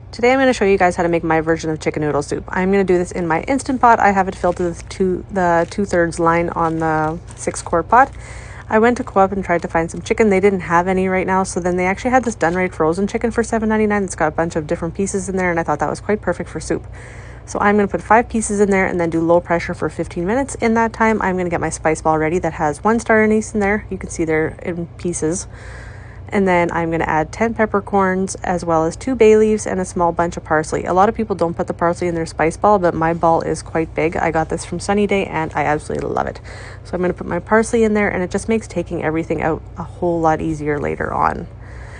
Today I'm going to show you guys how to make my version of chicken noodle soup. I'm going to do this in my Instant Pot. I have it filled to the 2/3 line on the 6-quart pot. I went to Co-op and tried to find some chicken. They didn't have any right now, so then they actually had this done-right frozen chicken for $7.99. It's got a bunch of different pieces in there, and I thought that was quite perfect for soup. So I'm going to put 5 pieces in there and then do low pressure for 15 minutes. In that time, I'm going to get my spice ball ready that has 1 star anise in there. You can see they're in pieces. And then I'm going to add 10 peppercorns as well as 2 bay leaves and a small bunch of parsley. A lot of people don't put the parsley in their spice ball, but my ball is quite big. I got this from Sunny Day and I absolutely love it. So I'm going to put my parsley in there, and it just makes taking everything out a whole lot easier later on.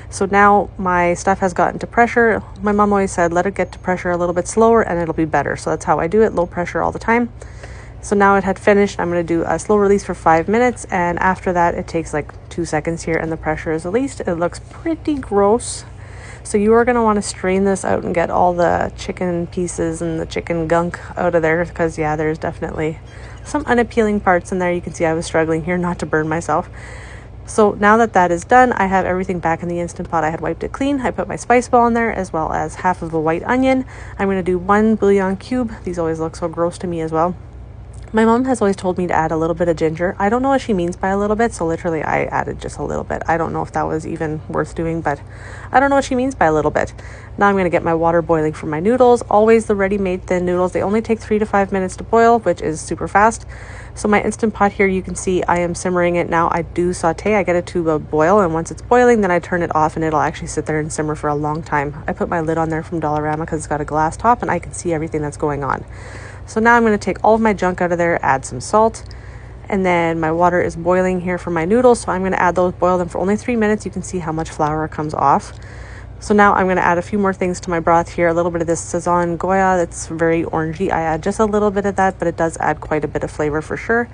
So now my stuff has gotten to pressure. My mom always said, let it get to pressure a little bit slower and it'll be better. So that's how I do it, low pressure all the time. So now it had finished. I'm going to do a slow release for 5 minutes, and after that it takes like 2 seconds here and the pressure is released. It looks pretty gross. So you are going to want to strain this out and get all the chicken pieces and the chicken gunk out of there, because yeah, there's definitely some unappealing parts in there. You can see I was struggling here not to burn myself. So now that that is done, I have everything back in the Instant Pot. I had wiped it clean. I put my spice ball in there as well as half of a white onion. I'm going to do 1 bouillon cube. These always look so gross to me as well. My mom has always told me to add a little bit of ginger. I don't know what she means by a little bit, so literally I added just a little bit. I don't know if that was even worth doing, but I don't know what she means by a little bit. Now I'm going to get my water boiling for my noodles. Always the ready-made thin noodles. They only take 3 to 5 minutes to boil, which is super fast. So my Instant Pot here, you can see I am simmering it now. I do saute. I get it to a boil, and once it's boiling, then I turn it off and it'll actually sit there and simmer for a long time. I put my lid on there from Dollarama because it's got a glass top and I can see everything that's going on. So now I'm going to take all of my junk out of there, add some salt, and then my water is boiling here for my noodles. So I'm going to add those, boil them for only 3 minutes. You can see how much flour comes off. So now I'm going to add a few more things to my broth here. A little bit of this sazon Goya that's very orangey. I add just a little bit of that, but it does add quite a bit of flavor for sure.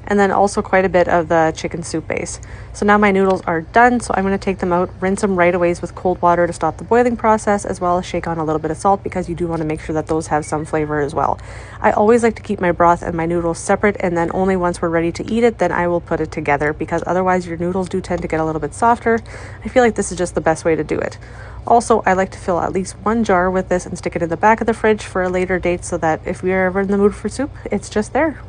And then also quite a bit of the chicken soup base. So now my noodles are done, so I'm going to take them out, rinse them right away with cold water to stop the boiling process, as well as shake on a little bit of salt because you do want to make sure that those have some flavor as well. I always like to keep my broth and my noodles separate, and then only once we're ready to eat it, then I will put it together, because otherwise your noodles do tend to get a little bit softer. I feel like this is just the best way to do it. Also, I like to fill at least 1 jar with this and stick it in the back of the fridge for a later date, so that if we are ever in the mood for soup, it's just there.